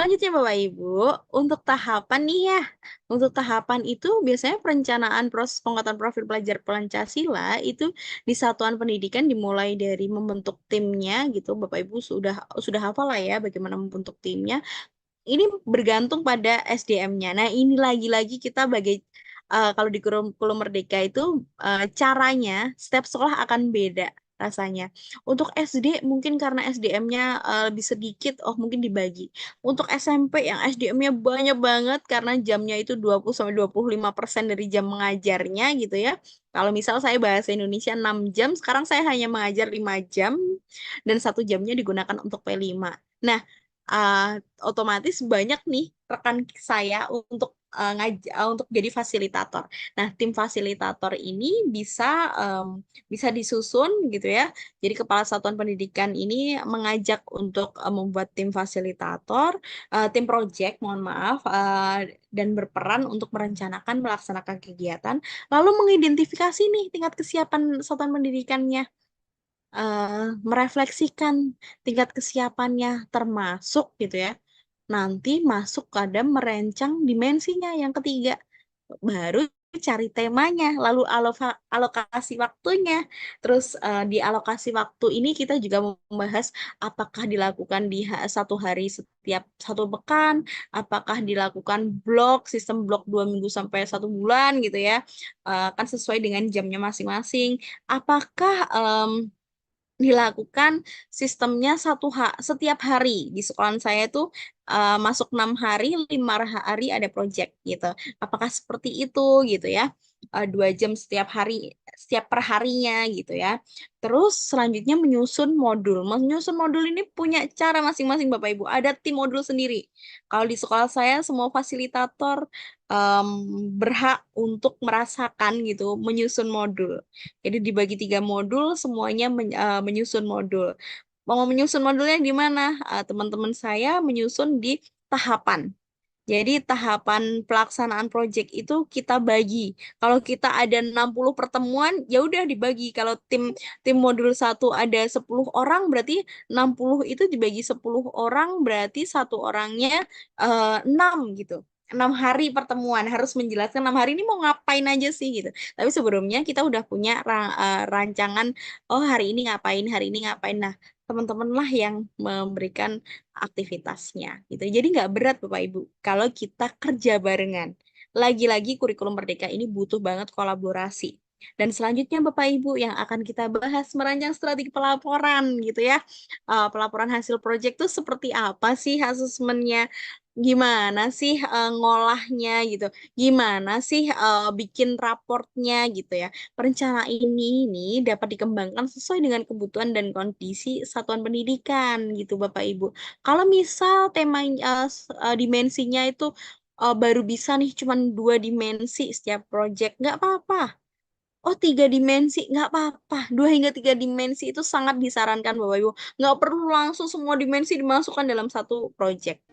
Selanjutnya Bapak Ibu, untuk tahapan nih ya, untuk tahapan itu biasanya perencanaan proses penguatan profil pelajar Pancasila itu di satuan pendidikan dimulai dari membentuk timnya gitu. Bapak Ibu sudah hafal lah ya bagaimana membentuk timnya. Ini bergantung pada SDM-nya. Nah, ini lagi-lagi kita kalau di kurikulum Merdeka itu caranya setiap sekolah akan beda rasanya. Untuk SD mungkin karena SDM-nya lebih sedikit, oh mungkin dibagi. Untuk SMP yang SDM-nya banyak banget karena jamnya itu 20-25% dari jam mengajarnya gitu ya. Kalau misal saya bahasa Indonesia 6 jam, sekarang saya hanya mengajar 5 jam dan 1 jamnya digunakan untuk P5. Nah, otomatis banyak nih rekan saya untuk jadi fasilitator. Nah, tim fasilitator ini bisa disusun gitu ya. Jadi kepala satuan pendidikan ini mengajak untuk membuat tim fasilitator, tim project, mohon maaf, dan berperan untuk merencanakan melaksanakan kegiatan, lalu mengidentifikasi nih tingkat kesiapan satuan pendidikannya, merefleksikan tingkat kesiapannya termasuk gitu ya. Nanti masuk pada merancang dimensinya yang ketiga. Baru cari temanya, lalu alokasi waktunya. Terus di alokasi waktu ini kita juga membahas apakah dilakukan di satu hari setiap 1 pekan, apakah dilakukan sistem blok 2 minggu sampai 1 bulan gitu ya. Kan sesuai dengan jamnya masing-masing. Apakah dilakukan sistemnya setiap hari di sekolah saya itu masuk 6 hari, 5 hari ada project gitu. Apakah seperti itu gitu ya? 2 jam setiap hari, setiap per harinya gitu ya. Terus selanjutnya menyusun modul. Menyusun modul ini punya cara masing-masing Bapak Ibu. Ada tim modul sendiri. Kalau di sekolah saya semua fasilitator em, berhak untuk merasakan gitu menyusun modul. Jadi dibagi 3 modul, semuanya menyusun modul. Mau menyusun modulnya di mana? Teman-teman saya menyusun di tahapan. Jadi tahapan pelaksanaan proyek itu kita bagi. Kalau kita ada 60 pertemuan, ya udah dibagi. Kalau tim tim modul 1 ada 10 orang, berarti 60 itu dibagi 10 orang, berarti satu orangnya 6 gitu. 6 hari pertemuan harus menjelaskan 6 hari ini mau ngapain aja sih gitu. Tapi sebelumnya kita udah punya rancangan, oh hari ini ngapain, hari ini ngapain. Nah, teman-teman lah yang memberikan aktivitasnya gitu. Jadi nggak berat Bapak Ibu kalau kita kerja barengan. Lagi-lagi kurikulum Merdeka ini butuh banget kolaborasi. Dan selanjutnya Bapak Ibu yang akan kita bahas merancang strategi pelaporan gitu ya. Pelaporan hasil proyek itu seperti apa sih asesmennya? Gimana sih ngolahnya gitu? Gimana sih bikin raportnya gitu ya? Perencanaan ini dapat dikembangkan sesuai dengan kebutuhan dan kondisi satuan pendidikan gitu Bapak Ibu. Kalau misal tema dimensinya itu baru bisa nih cuman 2 dimensi setiap project, nggak apa-apa. Oh, 3 dimensi, nggak apa-apa. 2 hingga 3 dimensi itu sangat disarankan Bapak Ibu. Nggak perlu langsung semua dimensi dimasukkan dalam satu project.